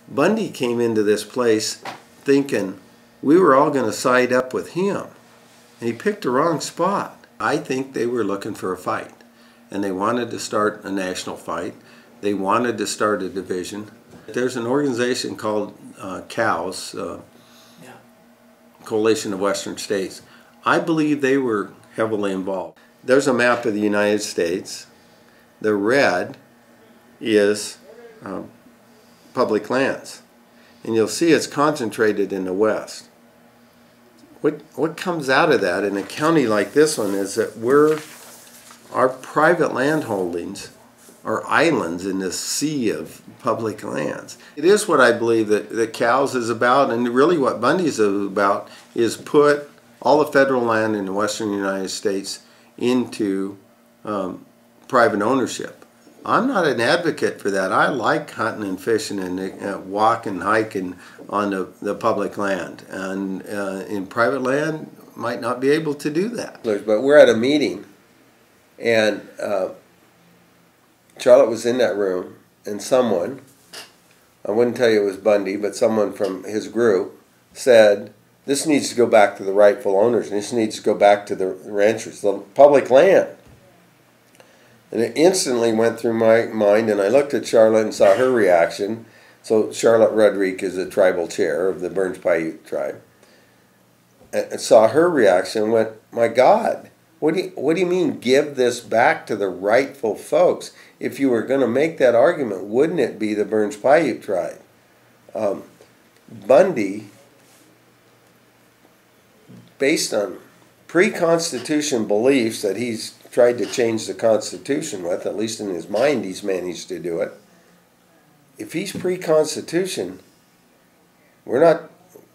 Bundy came into this place thinking we were all going to side up with him. And he picked the wrong spot. I think they were looking for a fight. And they wanted to start a national fight. They wanted to start a division. There's an organization called COWS, Coalition of Western States. I believe they were heavily involved. There's a map of the United States. The red is public lands. And you'll see it's concentrated in the west. What comes out of that in a county like this one is that our private land holdings are islands in this sea of public lands. It is what I believe that COWS is about, and really what Bundy's about is put all the federal land in the western United States into private ownership. I'm not an advocate for that. I like hunting and fishing and walking and hiking on the public land. And in private land, might not be able to do that. But we're at a meeting, and Charlotte was in that room, and someone, I wouldn't tell you it was Bundy, but someone from his group said, this needs to go back to the rightful owners, and this needs to go back to the ranchers, the public land. And it instantly went through my mind, and I looked at Charlotte and saw her reaction. So Charlotte Rodriguez is the tribal chair of the Burns Paiute tribe. And saw her reaction and went, my God, what do you mean give this back to the rightful folks? If you were going to make that argument, wouldn't it be the Burns Paiute tribe? Bundy, based on pre-Constitution beliefs that he's tried to change the Constitution with, at least in his mind he's managed to do it. If he's pre-Constitution, we're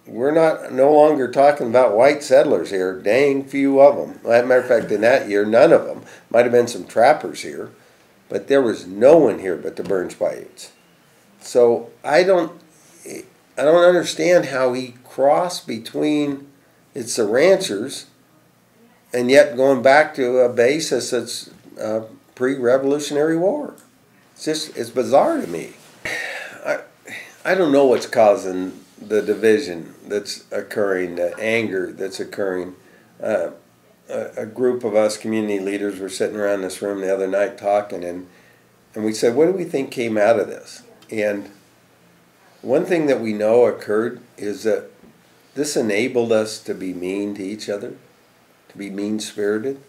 no longer talking about white settlers here, dang few of them. As a matter of fact, in that year, none of them. Might have been some trappers here, but there was no one here but the Burns Paiutes. So I don't understand how he crossed between it's the ranchers and yet going back to a basis that's pre-Revolutionary War. It's bizarre to me. I don't know what's causing the division that's occurring, the anger that's occurring. A group of us community leaders were sitting around this room the other night talking, and we said, what do we think came out of this? And one thing that we know occurred is that this enabled us to be mean to each other, to be mean-spirited.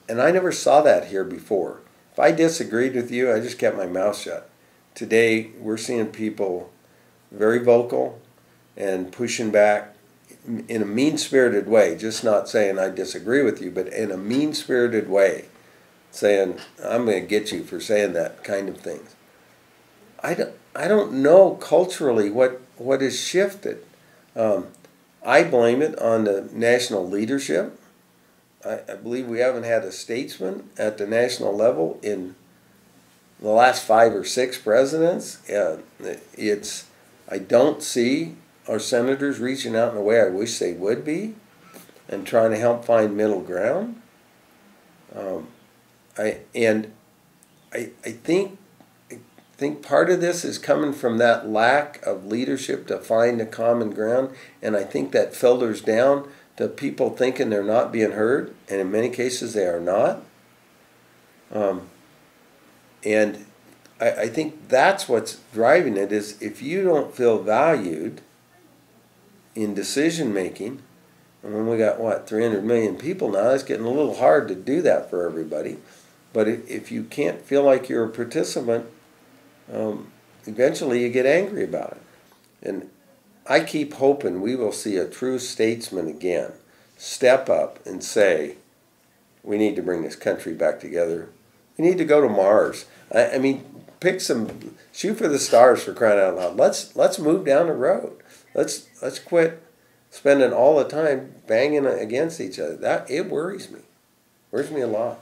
And I never saw that here before. If I disagreed with you, I just kept my mouth shut. Today, we're seeing people very vocal and pushing back in a mean-spirited way, just not saying I disagree with you, but in a mean-spirited way, saying, I'm going to get you for saying that kind of things. I don't know culturally what has shifted. I blame it on the national leadership. I believe we haven't had a statesman at the national level in the last 5 or 6 presidents. I don't see our senators reaching out in the way I wish they would be and trying to help find middle ground. I think part of this is coming from that lack of leadership to find a common ground, and I think that filters down to people thinking they're not being heard, and in many cases they are not. And I think that's what's driving it, is if you don't feel valued in decision making, and when we got 300 million people now, it's getting a little hard to do that for everybody. But if you can't feel like you're a participant, eventually you get angry about it. And I keep hoping we will see a true statesman again step up and say, we need to bring this country back together. We need to go to Mars. I mean, shoot for the stars, for crying out loud. Let's move down the road. Let's quit spending all the time banging against each other. It worries me. Worries me a lot.